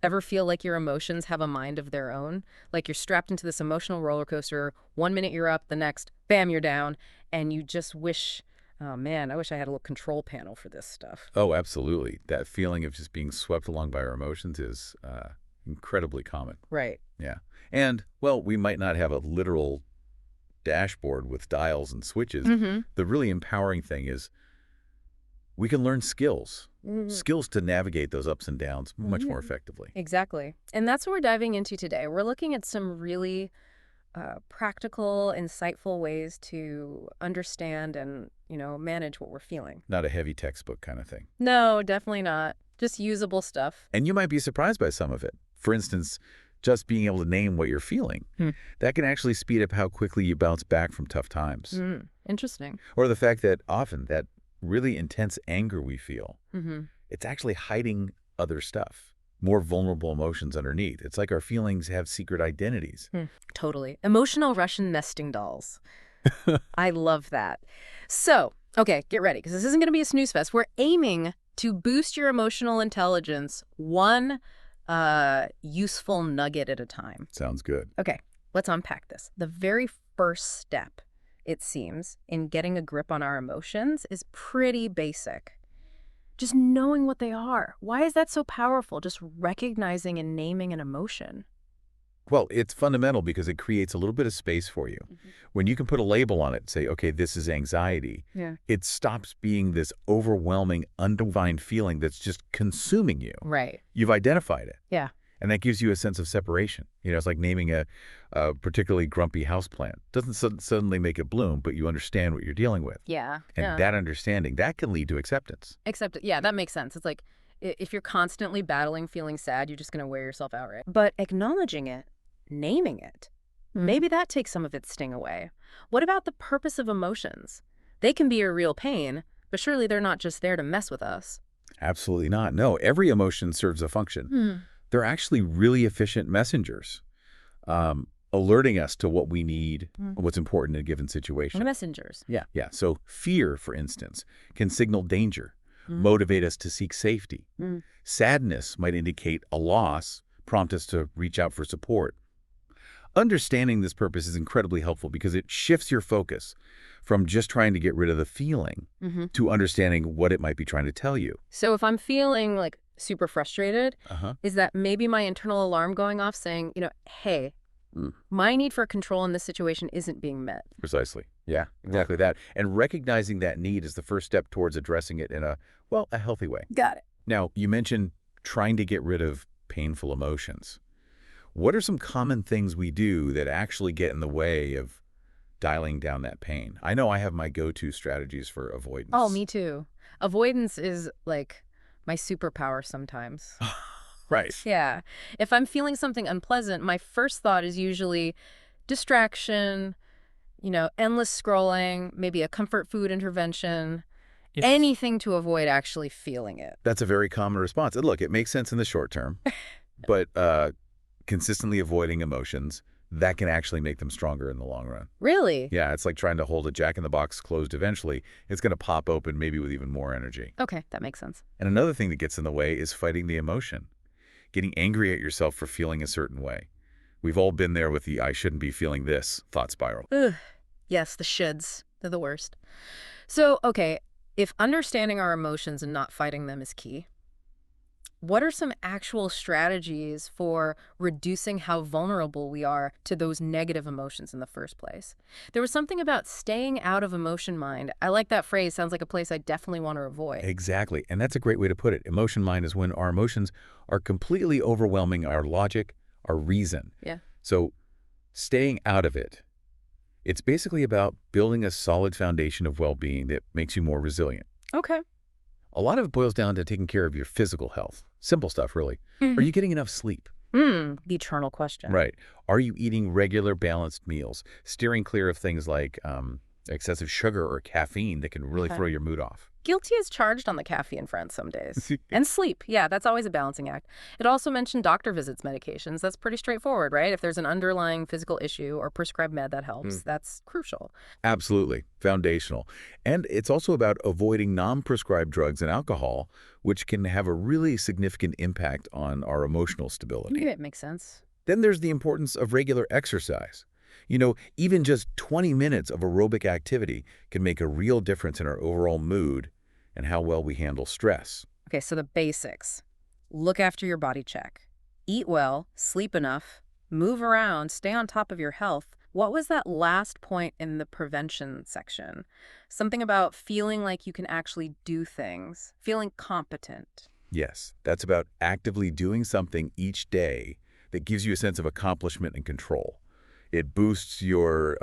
Ever feel like your emotions have a mind of their own? Like you're strapped into this emotional roller coaster. One minute you're up, the next, bam, you're down. And you just wish, oh man, I wish I had a little control panel for this stuff. Oh, absolutely. That feeling of just being swept along by our emotions is incredibly common. Right. Yeah. And, well, we might not have a literal dashboard with dials and switches. Mm-hmm. The really empowering thing is we can learn skills, Mm-hmm. skills to navigate those ups and downs much more effectively. Exactly. And that's what we're diving into today. We're looking at some really practical, insightful ways to understand and, manage what we're feeling. Not a heavy textbook kind of thing. No, definitely not. Just usable stuff. And you might be surprised by some of it. For instance, just being able to name what you're feeling. That can actually speed up how quickly you bounce back from tough times. Interesting. Or the fact that often that really intense anger we feel, Mm-hmm. it's actually hiding other stuff, more vulnerable emotions underneath. It's like our feelings have secret identities. Totally. Emotional Russian nesting dolls. I love that. So, okay, get ready, because this isn't going to be a snooze fest. We're aiming to boost your emotional intelligence one useful nugget at a time. Sounds good. Okay, let's unpack this. The very first step, it seems, in getting a grip on our emotions is pretty basic. Just knowing what they are. Why is that so powerful? Just recognizing and naming an emotion. Well, it's fundamental because it creates a little bit of space for you. When you can put a label on it, say, okay, this is anxiety, Yeah. it stops being this overwhelming, undefined feeling that's just consuming you. Right. You've identified it. Yeah. And that gives you a sense of separation. It's like naming a particularly grumpy houseplant. Doesn't suddenly make it bloom, but you understand what you're dealing with. Yeah. And Yeah. that understanding, that can lead to acceptance. Except, yeah, that makes sense. It's like if you're constantly battling feeling sad, you're just going to wear yourself out, right? But acknowledging it, naming it, maybe that takes some of its sting away. What about the purpose of emotions? They can be a real pain, but surely they're not just there to mess with us. Absolutely not. No, every emotion serves a function. They're actually really efficient messengers, alerting us to what we need, what's important in a given situation. Messengers. Yeah. So fear, for instance, can signal danger, motivate us to seek safety. Sadness might indicate a loss, prompt us to reach out for support. Understanding this purpose is incredibly helpful because it shifts your focus from just trying to get rid of the feeling to understanding what it might be trying to tell you. So if I'm feeling like super frustrated, is that maybe my internal alarm going off saying, hey, my need for control in this situation isn't being met? Precisely. Yeah, exactly that. And recognizing that need is the first step towards addressing it in a healthy way. Got it. Now, you mentioned trying to get rid of painful emotions. What are some common things we do that actually get in the way of dialing down that pain? I know I have my go-to strategies for avoidance. Oh, me too. Avoidance is like my superpower sometimes. Right. Yeah. If I'm feeling something unpleasant, my first thought is usually distraction, endless scrolling, maybe a comfort food intervention, anything to avoid actually feeling it. That's a very common response. And look, it makes sense in the short term, but consistently avoiding emotions, that can actually make them stronger in the long run. Really? Yeah, it's like trying to hold a jack-in-the-box closed eventually. It's going to pop open maybe with even more energy. Okay, that makes sense. And another thing that gets in the way is fighting the emotion, getting angry at yourself for feeling a certain way. We've all been there with the I shouldn't be feeling this thought spiral. Ugh. Yes, the shoulds. They're the worst. So, okay, if understanding our emotions and not fighting them is key, what are some actual strategies for reducing how vulnerable we are to those negative emotions in the first place? There was something about staying out of emotion mind. I like that phrase. Sounds like a place I definitely want to avoid. Exactly. And that's a great way to put it. Emotion mind is when our emotions are completely overwhelming our logic, our reason. Yeah. So staying out of it, it's basically about building a solid foundation of well-being that makes you more resilient. Okay. A lot of it boils down to taking care of your physical health. Simple stuff, really. Are you getting enough sleep? The eternal question. Right. Are you eating regular, balanced meals? Steering clear of things like excessive sugar or caffeine that can really throw your mood off. Guilty is charged on the caffeine front some days. And sleep. Yeah, that's always a balancing act. It also mentioned doctor visits, medications. That's pretty straightforward, right? If there's an underlying physical issue or prescribed med that helps, that's crucial. Absolutely. Foundational. And it's also about avoiding non-prescribed drugs and alcohol, which can have a really significant impact on our emotional stability. Yeah, it makes sense. Then there's the importance of regular exercise. Even just 20 minutes of aerobic activity can make a real difference in our overall mood and how well we handle stress. Okay, so the basics. Look after your body check. Eat well, sleep enough, move around, stay on top of your health. What was that last point in the prevention section? Something about feeling like you can actually do things, feeling competent. Yes, that's about actively doing something each day that gives you a sense of accomplishment and control. It boosts your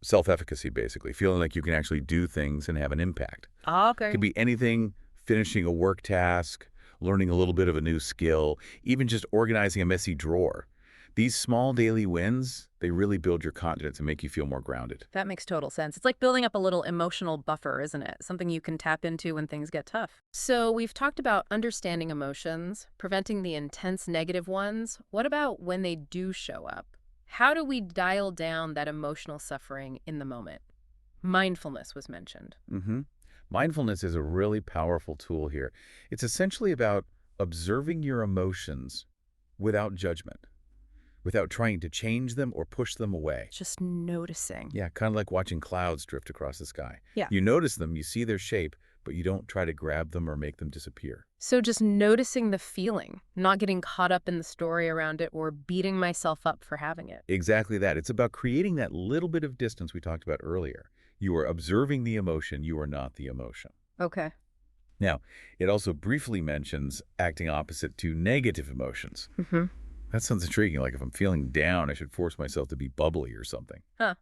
self-efficacy, basically, feeling like you can actually do things and have an impact. Ah, It okay. could be anything, finishing a work task, learning a little bit of a new skill, even just organizing a messy drawer. These small daily wins, they really build your confidence and make you feel more grounded. That makes total sense. It's like building up a little emotional buffer, isn't it? Something you can tap into when things get tough. So we've talked about understanding emotions, preventing the intense negative ones. What about when they do show up? How do we dial down that emotional suffering in the moment? Mindfulness was mentioned. hmm Mindfulness is a really powerful tool here. It's essentially about observing your emotions without judgment, without trying to change them or push them away. Just noticing. Yeah, kind of like watching clouds drift across the sky. Yeah. You notice them, you see their shape, but you don't try to grab them or make them disappear. So just noticing the feeling, not getting caught up in the story around it or beating myself up for having it. Exactly that. It's about creating that little bit of distance we talked about earlier. You are observing the emotion, you are not the emotion. Okay. Now, it also briefly mentions acting opposite to negative emotions. Mm-hmm. That sounds intriguing, like if I'm feeling down, I should force myself to be bubbly or something. Huh.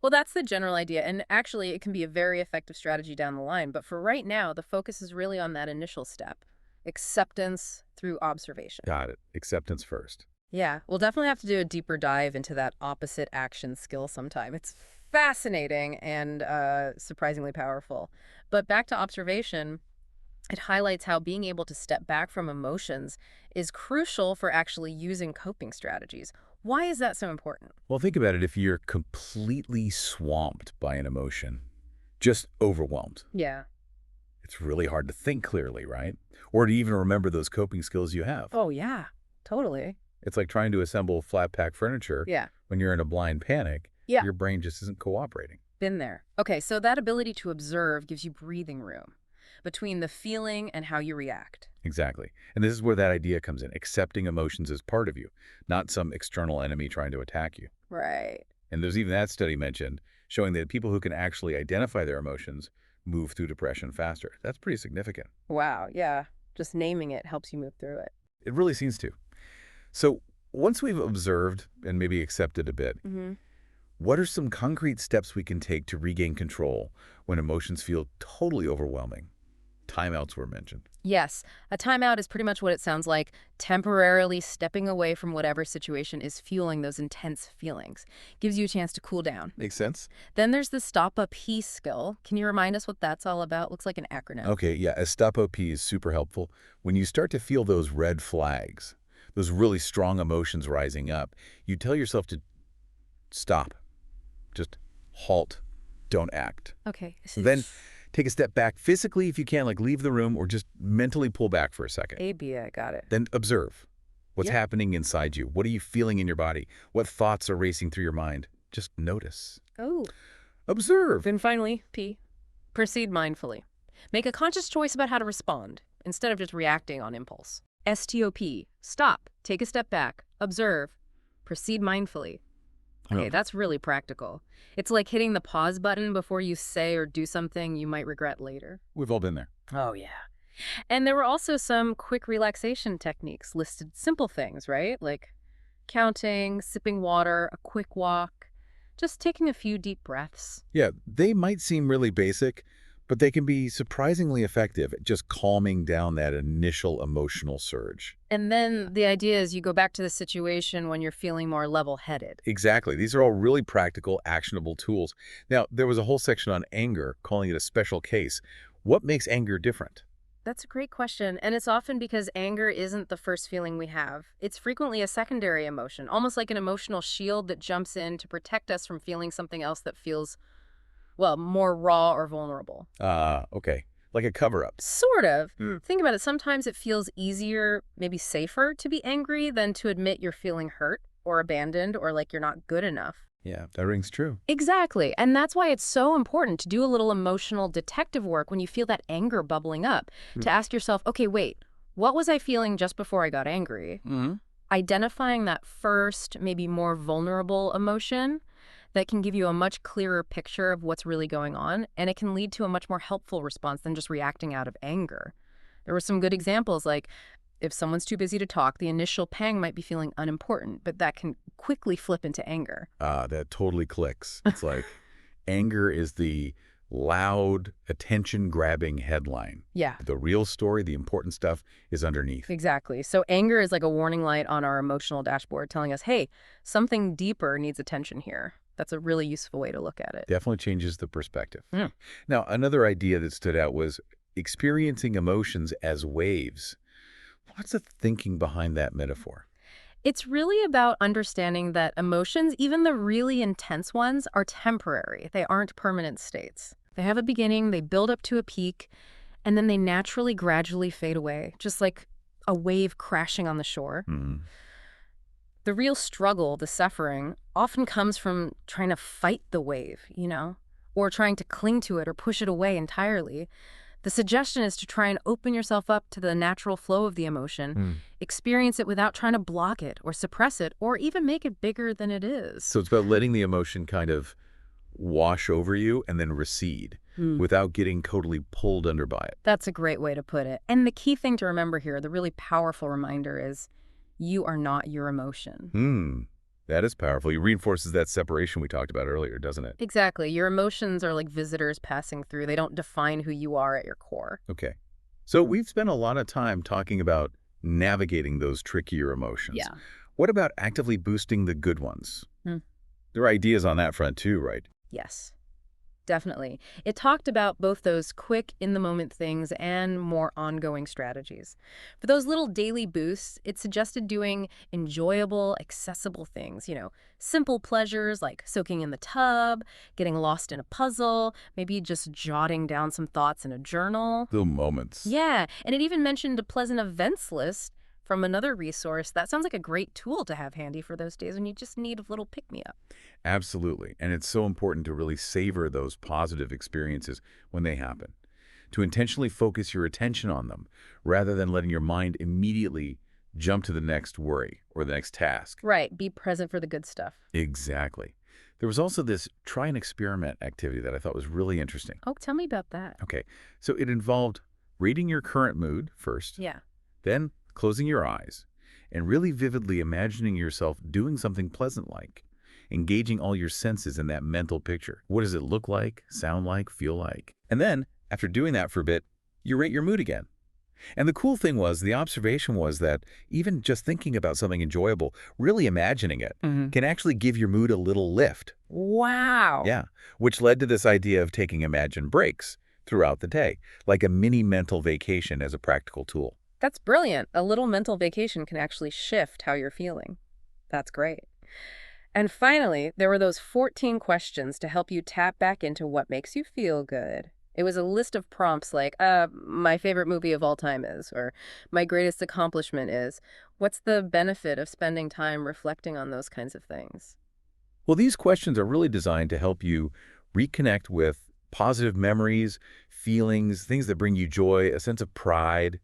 Well, that's the general idea. And actually, it can be a very effective strategy down the line. But for right now, the focus is really on that initial step, acceptance through observation. Got it. Acceptance first. Yeah, we'll definitely have to do a deeper dive into that opposite action skill sometime. It's fascinating and surprisingly powerful. But back to observation, it highlights how being able to step back from emotions is crucial for actually using coping strategies. Why is that so important? Well, think about it. If you're completely swamped by an emotion, just overwhelmed, Yeah. it's really hard to think clearly, right? Or to even remember those coping skills you have. Oh, yeah, totally. It's like trying to assemble flat pack furniture Yeah. when you're in a blind panic. Yeah. Your brain just isn't cooperating. Been there. Okay, so that ability to observe gives you breathing room between the feeling and how you react. Exactly. And this is where that idea comes in, accepting emotions as part of you, not some external enemy trying to attack you. Right. And there's even that study mentioned showing that people who can actually identify their emotions move through depression faster. That's pretty significant. Wow, yeah. Just naming it helps you move through it. It really seems to. So once we've observed and maybe accepted a bit, Mm-hmm. what are some concrete steps we can take to regain control when emotions feel totally overwhelming? Timeouts were mentioned. Yes, a timeout is pretty much what it sounds like, temporarily stepping away from whatever situation is fueling those intense feelings. Gives you a chance to cool down. Makes sense. Then there's the stop a peace skill. Can you remind us what that's all about? Looks like an acronym. Okay, yeah, a stop OP is super helpful. When you start to feel those red flags, those really strong emotions rising up, you tell yourself to stop. Just halt. Don't act. Okay. Then take a step back physically if you can, like leave the room or just mentally pull back for a second. ABA, got it. Then observe. What's Yep. happening inside you? What are you feeling in your body? What thoughts are racing through your mind? Just notice. Oh. Observe. Then finally, P. Proceed mindfully. Make a conscious choice about how to respond instead of just reacting on impulse. STOP. Stop. Take a step back. Observe. Proceed mindfully. Okay, that's really practical. It's like hitting the pause button before you say or do something you might regret later. We've all been there. Oh, yeah. And there were also some quick relaxation techniques listed, simple things, right? Like counting, sipping water, a quick walk, just taking a few deep breaths. Yeah, they might seem really basic, but they can be surprisingly effective at just calming down that initial emotional surge. And then the idea is you go back to the situation when you're feeling more level-headed. Exactly. These are all really practical, actionable tools. Now, there was a whole section on anger, calling it a special case, What makes anger different? That's a great question, and it's often because anger isn't the first feeling we have. It's frequently a secondary emotion, almost like an emotional shield that jumps in to protect us from feeling something else that feels, well, more raw or vulnerable. Okay. Like a cover-up. Sort of. Hmm. Think about it. Sometimes it feels easier, maybe safer, to be angry than to admit you're feeling hurt or abandoned or like you're not good enough. Yeah, that rings true. Exactly. And that's why it's so important to do a little emotional detective work when you feel that anger bubbling up, Hmm. to ask yourself, okay, wait, what was I feeling just before I got angry? Hmm. Identifying that first, maybe more vulnerable emotion that can give you a much clearer picture of what's really going on, and it can lead to a much more helpful response than just reacting out of anger. There were some good examples, like if someone's too busy to talk, the initial pang might be feeling unimportant, but that can quickly flip into anger. That totally clicks. It's like anger is the loud, attention-grabbing headline. Yeah, The real story, the important stuff, is underneath. exactly. So anger is like a warning light on our emotional dashboard telling us, hey, something deeper needs attention here. That's a really useful way to look at it. Definitely changes the perspective. Mm. Now, another idea that stood out was experiencing emotions as waves. What's the thinking behind that metaphor? It's really about understanding that emotions, even the really intense ones, are temporary. They aren't permanent states. They have a beginning, they build up to a peak, and then they naturally, gradually fade away, just like a wave crashing on the shore. Hmm. The real struggle, the suffering, often comes from trying to fight the wave, or trying to cling to it or push it away entirely. The suggestion is to try and open yourself up to the natural flow of the emotion, Hmm. experience it without trying to block it or suppress it or even make it bigger than it is. So it's about letting the emotion kind of wash over you and then recede Hmm. without getting totally pulled under by it. That's a great way to put it. And the key thing to remember here, the really powerful reminder is you are not your emotion. Hmm. That is powerful. It reinforces that separation we talked about earlier, doesn't it? Exactly. Your emotions are like visitors passing through. They don't define who you are at your core. Okay. So we've spent a lot of time talking about navigating those trickier emotions. Yeah. What about actively boosting the good ones? Hmm. There are ideas on that front too, right? Yes. Definitely. It talked about both those quick, in-the-moment things and more ongoing strategies. For those little daily boosts, it suggested doing enjoyable, accessible things, simple pleasures like soaking in the tub, getting lost in a puzzle, maybe just jotting down some thoughts in a journal. Little moments. Yeah, and it even mentioned a pleasant events list from another resource. That sounds like a great tool to have handy for those days when you just need a little pick-me-up. Absolutely. And it's so important to really savor those positive experiences when they happen, to intentionally focus your attention on them rather than letting your mind immediately jump to the next worry or the next task. Right, be present for the good stuff. Exactly. There was also this try and experiment activity that I thought was really interesting. Oh, tell me about that. Okay, so it involved reading your current mood first, Yeah. then closing your eyes, and really vividly imagining yourself doing something pleasant like, engaging all your senses in that mental picture. What does it look like, sound like, feel like? And then, after doing that for a bit, you rate your mood again. And the cool thing was, the observation was that even just thinking about something enjoyable, really imagining it, can actually give your mood a little lift. Wow. Yeah, which led to this idea of taking imagined breaks throughout the day, like a mini mental vacation as a practical tool. That's brilliant. A little mental vacation can actually shift how you're feeling. That's great. And finally, there were those 14 questions to help you tap back into what makes you feel good. It was a list of prompts like, my favorite movie of all time is, or my greatest accomplishment is. What's the benefit of spending time reflecting on those kinds of things? Well, these questions are really designed to help you reconnect with positive memories, feelings, things that bring you joy, a sense of pride.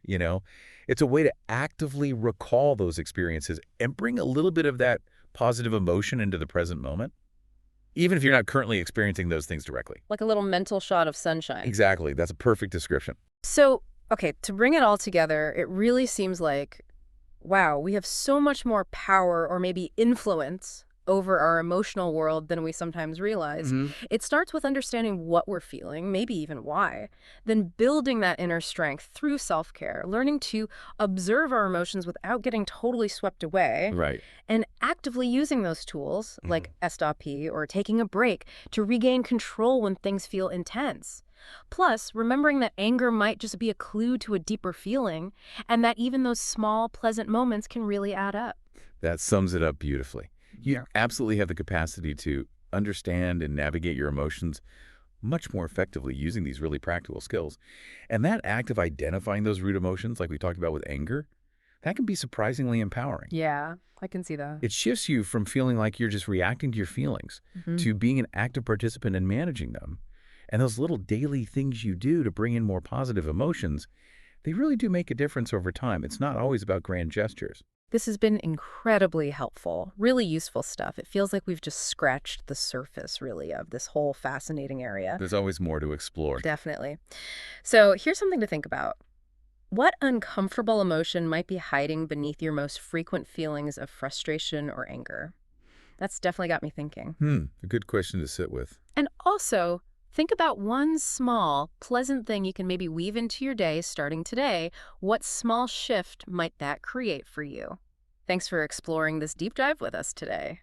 It's a way to actively recall those experiences and bring a little bit of that positive emotion into the present moment, even if you're not currently experiencing those things directly. Like a little mental shot of sunshine. Exactly. That's a perfect description. So, okay, to bring it all together, it really seems like, wow, we have so much more power or maybe influence over our emotional world than we sometimes realize. Hmm. It starts with understanding what we're feeling, maybe even why, then building that inner strength through self-care, learning to observe our emotions without getting totally swept away, Right. and actively using those tools like S.P or taking a break to regain control when things feel intense. Plus, remembering that anger might just be a clue to a deeper feeling, and that even those small, pleasant moments can really add up. That sums it up beautifully. You Yeah. absolutely have the capacity to understand and navigate your emotions much more effectively using these really practical skills. And that act of identifying those root emotions, like we talked about with anger, that can be surprisingly empowering. Yeah, I can see that. It shifts you from feeling like you're just reacting to your feelings Hmm. to being an active participant in managing them. And those little daily things you do to bring in more positive emotions, they really do make a difference over time. It's not always about grand gestures. This has been incredibly helpful, really useful stuff. It feels like we've just scratched the surface, really, of this whole fascinating area. There's always more to explore. Definitely. So here's something to think about. What uncomfortable emotion might be hiding beneath your most frequent feelings of frustration or anger? That's definitely got me thinking. A good question to sit with. And also, think about one small, pleasant thing you can maybe weave into your day starting today. What small shift might that create for you? Thanks for exploring this deep dive with us today.